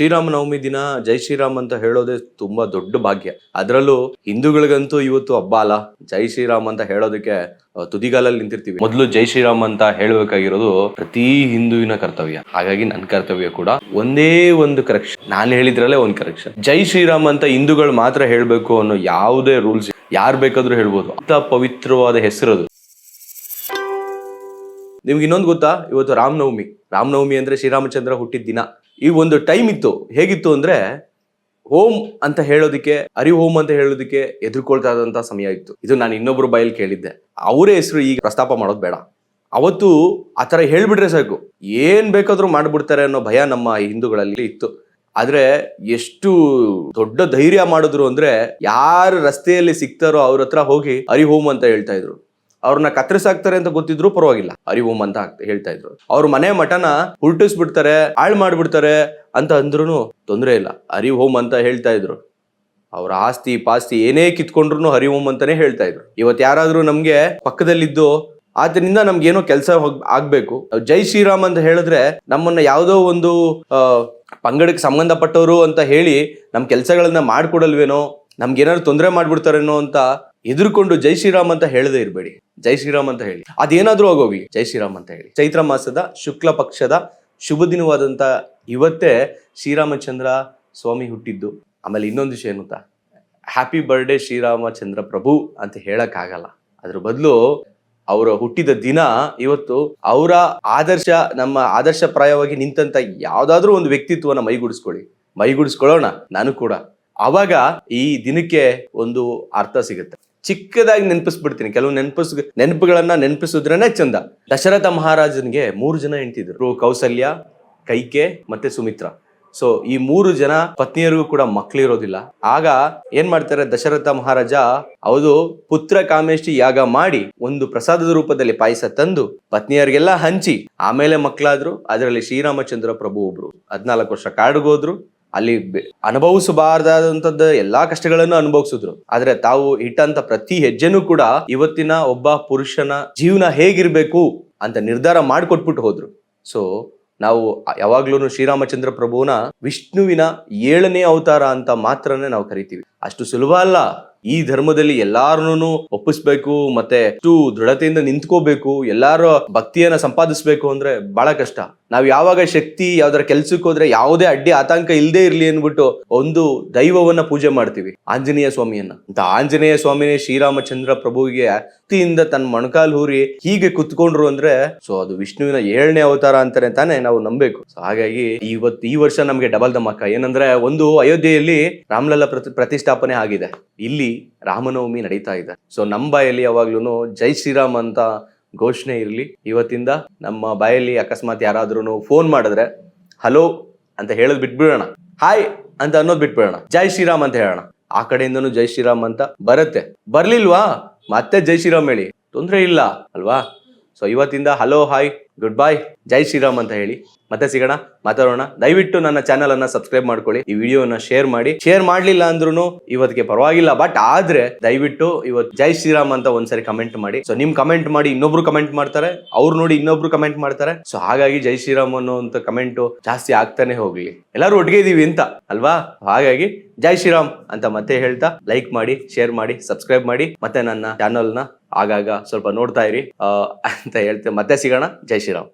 ಶ್ರೀರಾಮನವಮಿ ದಿನ ಜೈ ಶ್ರೀರಾಮ್ ಅಂತ ಹೇಳೋದೇ ತುಂಬಾ ದೊಡ್ಡ ಭಾಗ್ಯ. ಅದರಲ್ಲೂ ಹಿಂದೂಗಳಿಗಂತೂ ಇವತ್ತು ಹಬ್ಬ ಅಲ್ಲ. ಜೈ ಶ್ರೀರಾಮ್ ಅಂತ ಹೇಳೋದಕ್ಕೆ ತುದಿಗಾಲಲ್ಲಿ ನಿಂತಿರ್ತೀವಿ. ಮೊದಲು ಜೈ ಶ್ರೀರಾಮ್ ಅಂತ ಹೇಳಬೇಕಾಗಿರೋದು ಪ್ರತಿ ಹಿಂದೂವಿನ ಕರ್ತವ್ಯ. ಹಾಗಾಗಿ ನನ್ನ ಕರ್ತವ್ಯ ಕೂಡ ಒಂದೇ ಒಂದು ಕರೆಕ್ಷನ್, ನಾನು ಹೇಳಿದ್ರಲ್ಲೇ ಒಂದು ಕರೆಕ್ಷನ್. ಜೈ ಶ್ರೀರಾಮ್ ಅಂತ ಹಿಂದೂಗಳು ಮಾತ್ರ ಹೇಳ್ಬೇಕು ಅನ್ನೋ ಯಾವುದೇ ರೂಲ್ಸ್ ಯಾರು ಬೇಕಾದ್ರೂ ಹೇಳ್ಬೋದು. ಅಂತ ಪವಿತ್ರವಾದ ಹೆಸರದು. ನಿಮ್ಗೆ ಇನ್ನೊಂದು ಗೊತ್ತಾ, ಇವತ್ತು ರಾಮನವಮಿ ಅಂದ್ರೆ ಶ್ರೀರಾಮಚಂದ್ರ ಹುಟ್ಟಿದ ದಿನ. ಈ ಒಂದು ಟೈಮ್ ಇತ್ತು, ಹೇಗಿತ್ತು ಅಂದ್ರೆ ಹೋಮ್ ಅಂತ ಹೇಳೋದಕ್ಕೆ, ಹೋಮ್ ಅಂತ ಹೇಳೋದಕ್ಕೆ ಎದುರ್ಕೊಳ್ತಾ ಇದ್ದಂತ ಸಮಯ ಇತ್ತು. ಇದು ನಾನು ಇನ್ನೊಬ್ರು ಬಾಯಲ್ಲಿ ಕೇಳಿದ್ದೆ. ಅವರೇ ಹೆಸರು ಈಗ ಪ್ರಸ್ತಾಪ ಮಾಡೋದು ಬೇಡ. ಅವತ್ತು ಆ ಥರ ಹೇಳ್ಬಿಟ್ರೆ ಸಾಕು, ಏನ್ ಬೇಕಾದ್ರೂ ಮಾಡ್ಬಿಡ್ತಾರೆ ಅನ್ನೋ ಭಯ ನಮ್ಮ ಹಿಂದೂಗಳಲ್ಲಿ ಇತ್ತು. ಆದ್ರೆ ಎಷ್ಟು ದೊಡ್ಡ ಧೈರ್ಯ ಮಾಡಿದ್ರು ಅಂದ್ರೆ, ಯಾರು ರಸ್ತೆಯಲ್ಲಿ ಸಿಗ್ತಾರೋ ಅವ್ರ ಹತ್ರ ಹೋಗಿ ಹೋಮ್ ಅಂತ ಹೇಳ್ತಾ ಇದ್ರು. ಅವ್ರನ್ನ ಕತ್ತರಿಸಾಕ್ತಾರೆ ಅಂತ ಗೊತ್ತಿದ್ರು ಪರವಾಗಿಲ್ಲ, ಹೋಮ್ ಅಂತ ಹೇಳ್ತಾ ಇದ್ರು. ಅವ್ರ ಮನೆ ಮಠನ ಹುಟ್ಟಿಸ್ಬಿಡ್ತಾರೆ, ಹಾಳು ಮಾಡ್ಬಿಡ್ತಾರೆ ಅಂತ ಅಂದ್ರೂ ತೊಂದರೆ ಇಲ್ಲ, ಹೋಮ್ ಅಂತ ಹೇಳ್ತಾ ಇದ್ರು. ಅವ್ರ ಆಸ್ತಿ ಪಾಸ್ತಿ ಏನೇ ಕಿತ್ಕೊಂಡ್ರು ಹೋಮ್ ಅಂತಾನೆ ಹೇಳ್ತಾ ಇದ್ರು. ಇವತ್ತು ಯಾರಾದ್ರೂ ನಮ್ಗೆ ಪಕ್ಕದಲ್ಲಿದ್ದು ಆತನಿಂದ ನಮ್ಗೇನೋ ಕೆಲಸ ಆಗ್ಬೇಕು, ಜೈ ಶ್ರೀರಾಮ್ ಅಂತ ಹೇಳಿದ್ರೆ ನಮ್ಮನ್ನ ಯಾವುದೋ ಒಂದು ಪಂಗಡಕ್ಕೆ ಸಂಬಂಧಪಟ್ಟವರು ಅಂತ ಹೇಳಿ ನಮ್ ಕೆಲಸಗಳನ್ನ ಮಾಡ್ಕೊಡಲ್ವೇನೋ, ನಮ್ಗೇನಾದ್ರು ತೊಂದರೆ ಮಾಡ್ಬಿಡ್ತಾರೇನೋ ಅಂತ ಎದುರ್ಕೊಂಡು ಜೈ ಶ್ರೀರಾಮ್ ಅಂತ ಹೇಳದೇ ಇರಬೇಡಿ. ಜೈ ಶ್ರೀರಾಮ್ ಅಂತ ಹೇಳಿ, ಅದೇನಾದ್ರೂ ಆಗೋಗ್ಲಿ, ಜೈ ಶ್ರೀರಾಮ್ ಅಂತ ಹೇಳಿ. ಚೈತ್ರ ಮಾಸದ ಶುಕ್ಲ ಪಕ್ಷದ ಶುಭ ದಿನವಾದಂತ ಇವತ್ತೇ ಶ್ರೀರಾಮಚಂದ್ರ ಸ್ವಾಮಿ ಹುಟ್ಟಿದ್ದು. ಆಮೇಲೆ ಇನ್ನೊಂದು ವಿಷಯ ಏನು ಗೊತ್ತಾ, ಹ್ಯಾಪಿ ಬರ್ಡೇ ಶ್ರೀರಾಮಚಂದ್ರ ಪ್ರಭು ಅಂತ ಹೇಳಕ್ ಆಗಲ್ಲ. ಅದ್ರ ಬದಲು ಅವರ ಹುಟ್ಟಿದ ದಿನ ಇವತ್ತು ಅವರ ನಮ್ಮ ಆದರ್ಶಪ್ರಾಯವಾಗಿ ನಿಂತಂತ ಯಾವ್ದಾದ್ರೂ ಒಂದು ವ್ಯಕ್ತಿತ್ವನ ಮೈಗೂಡಿಸ್ಕೊಳ್ಳೋಣ. ನಾನು ಕೂಡ ಅವಾಗ ಈ ದಿನಕ್ಕೆ ಒಂದು ಅರ್ಥ ಸಿಗುತ್ತೆ. ಚಿಕ್ಕದಾಗಿ ನೆನಪಿಸ್ಬಿಡ್ತೀನಿ, ಕೆಲವು ನೆನಪುಗಳನ್ನ ನೆನಪಿಸಿದ್ರೇನೆ ಚಂದ. ದಶರಥ ಮಹಾರಾಜನಿಗೆ 3 ಜನ ಹೆಂಡತಿದ್ರು, ಕೌಸಲ್ಯ, ಕೈಕೆ ಮತ್ತೆ ಸುಮಿತ್ರ. ಸೊ ಈ 3 ಜನ ಪತ್ನಿಯರಿಗೂ ಕೂಡ ಮಕ್ಕಳಿರೋದಿಲ್ಲ. ಆಗ ಏನ್ ಮಾಡ್ತಾರೆ, ದಶರಥ ಮಹಾರಾಜ ಅವರು ಪುತ್ರ ಕಾಮೇಷ್ಟಿ ಯಾಗ ಮಾಡಿ ಒಂದು ಪ್ರಸಾದದ ರೂಪದಲ್ಲಿ ಪಾಯಸ ತಂದು ಪತ್ನಿಯರಿಗೆಲ್ಲ ಹಂಚಿ ಆಮೇಲೆ ಮಕ್ಕಳಾದ್ರು. ಅದರಲ್ಲಿ ಶ್ರೀರಾಮಚಂದ್ರ ಪ್ರಭು ಒಬ್ರು. 14 ವರ್ಷ ಕಾಡಿಗೋದ್ರು, ಅಲ್ಲಿ ಅನುಭವಿಸಬಾರ್ದಾದಂಥದ್ದು ಎಲ್ಲಾ ಕಷ್ಟಗಳನ್ನು ಅನುಭವಿಸಿದ್ರು. ಆದ್ರೆ ತಾವು ಇಟ್ಟಂತ ಪ್ರತಿ ಹೆಜ್ಜೆನೂ ಕೂಡ ಇವತ್ತಿನ ಒಬ್ಬ ಪುರುಷನ ಜೀವನ ಹೇಗಿರ್ಬೇಕು ಅಂತ ನಿರ್ಧಾರ ಮಾಡಿಕೊಟ್ಬಿಟ್ಟು ಹೋದ್ರು. ಸೊ ನಾವು ಯಾವಾಗ್ಲೂ ಶ್ರೀರಾಮಚಂದ್ರ ಪ್ರಭುವನ ವಿಷ್ಣುವಿನ 7ನೇ ಅವತಾರ ಅಂತ ಮಾತ್ರನೇ ನಾವು ಕರಿತೀವಿ. ಅಷ್ಟು ಸುಲಭ ಅಲ್ಲ. ಈ ಧರ್ಮದಲ್ಲಿ ಎಲ್ಲಾರನ್ನೂ ಒಪ್ಪಿಸ್ಬೇಕು, ಮತ್ತೆ ಅಷ್ಟು ದೃಢತೆಯಿಂದ ನಿಂತ್ಕೋಬೇಕು, ಎಲ್ಲಾರ ಭಕ್ತಿಯನ್ನ ಸಂಪಾದಿಸ್ಬೇಕು ಅಂದ್ರೆ ಬಹಳ ಕಷ್ಟ. ನಾವ್ ಯಾವಾಗ ಶಕ್ತಿ ಯಾವ್ದಾರ ಕೆಲ್ಸಕ್ಕೆ ಹೋದ್ರೆ ಯಾವುದೇ ಅಡ್ಡಿ ಆತಂಕ ಇಲ್ಲದೆ ಇರ್ಲಿ ಅನ್ಬಿಟ್ಟು ಒಂದು ದೈವವನ್ನ ಪೂಜೆ ಮಾಡ್ತೀವಿ, ಆಂಜನೇಯ ಸ್ವಾಮಿಯನ್ನ. ಅಂತ ಆಂಜನೇಯ ಸ್ವಾಮಿನೇ ಶ್ರೀರಾಮಚಂದ್ರ ಪ್ರಭುವಿಗೆ ಭಕ್ತಿಯಿಂದ ತನ್ನ ಮೊಣಕಾಲ್ ಹೂರಿ ಹೀಗೆ ಕುತ್ಕೊಂಡ್ರು ಅಂದ್ರೆ ಸೊ ಅದು ವಿಷ್ಣುವಿನ 7ನೇ ಅವತಾರ ಅಂತಾನೆ ತಾನೇ ನಾವು ನಂಬೇಕು. ಸೊ ಹಾಗಾಗಿ ಈ ವರ್ಷ ನಮ್ಗೆ ಡಬಲ್ ಧಮಾಕ. ಏನಂದ್ರೆ, ಒಂದು ಅಯೋಧ್ಯೆಯಲ್ಲಿ ರಾಮಲಲ್ಲ ಪ್ರತಿಷ್ಠಾಪನೆ ಆಗಿದೆ, ಇಲ್ಲಿ ರಾಮನವಮಿ ನಡೀತಾ ಇದೆ. ಸೊ ನಮ್ಮ ಬಾಯಲ್ಲಿ ಯಾವಾಗ್ಲೂ ಜೈ ಶ್ರೀರಾಮ್ ಅಂತ ಘೋಷಣೆ ಇರ್ಲಿ. ಇವತ್ತಿಂದ ನಮ್ಮ ಬಾಯಲ್ಲಿ ಅಕಸ್ಮಾತ್ ಯಾರಾದ್ರೂ ಫೋನ್ ಮಾಡಿದ್ರೆ ಹಲೋ ಅಂತ ಹೇಳೋದ್ ಬಿಟ್ಬಿಡೋಣ, ಹಾಯ್ ಅಂತ ಅನ್ನೋದು ಬಿಟ್ಬಿಡೋಣ, ಜೈ ಶ್ರೀರಾಮ್ ಅಂತ ಹೇಳೋಣ. ಆ ಕಡೆಯಿಂದನೂ ಜೈ ಶ್ರೀರಾಮ್ ಅಂತ ಬರುತ್ತೆ. ಬರ್ಲಿಲ್ವಾ ಮತ್ತೆ ಜೈ ಶ್ರೀರಾಮ್ ಹೇಳಿ, ತೊಂದ್ರೆ ಇಲ್ಲ ಅಲ್ವಾ. ಸೊ ಇವತ್ತಿಂದ ಹಲೋ, ಹಾಯ್, ಗುಡ್ ಬೈ, ಜೈ ಶ್ರೀರಾಮ್ ಅಂತ ಹೇಳಿ ಮತ್ತೆ ಸಿಗೋಣ, ಮಾತಾಡೋಣ. ದಯವಿಟ್ಟು ನನ್ನ ಚಾನಲ್ ಅನ್ನ ಸಬ್ಸ್ಕ್ರೈಬ್ ಮಾಡ್ಕೊಳ್ಳಿ, ಈ ವಿಡಿಯೋನ ಶೇರ್ ಮಾಡಿ. ಶೇರ್ ಮಾಡ್ಲಿಲ್ಲ ಅಂದ್ರೂ ಇವತ್ತಿಗೆ ಪರವಾಗಿಲ್ಲ, ಬಟ್ ಆದ್ರೆ ದಯವಿಟ್ಟು ಇವತ್ತು ಜೈ ಶ್ರೀರಾಮ್ ಅಂತ ಒಂದ್ಸರಿ ಕಮೆಂಟ್ ಮಾಡಿ. ಸೊ ನಿಮ್ ಕಮೆಂಟ್ ಮಾಡಿ ಇನ್ನೊಬ್ರು ಕಮೆಂಟ್ ಮಾಡ್ತಾರೆ, ಅವ್ರು ನೋಡಿ ಇನ್ನೊಬ್ರು ಕಮೆಂಟ್ ಮಾಡ್ತಾರೆ. ಸೊ ಹಾಗಾಗಿ ಜೈ ಶ್ರೀರಾಮ್ ಅನ್ನೋಂತ ಕಮೆಂಟ್ ಜಾಸ್ತಿ ಆಗ್ತಾನೆ ಹೋಗ್ಲಿ, ಎಲ್ಲರೂ ಒಟ್ಟಿಗೆ ಇದೀವಿ ಅಂತ ಅಲ್ವಾ. ಹಾಗಾಗಿ ಜೈ ಶ್ರೀರಾಮ್ ಅಂತ ಮತ್ತೆ ಹೇಳ್ತಾ ಲೈಕ್ ಮಾಡಿ, ಶೇರ್ ಮಾಡಿ, ಸಬ್ಸ್ಕ್ರೈಬ್ ಮಾಡಿ, ಮತ್ತೆ ನನ್ನ ಚಾನಲ್ನ ಆಗಾಗ ಸ್ವಲ್ಪ ನೋಡ್ತಾ ಇರಿ ಅಂತ ಹೇಳ್ತೇವೆ. ಮತ್ತೆ ಸಿಗೋಣ. ಜೈ ಶ್ರೀರಾಮ್.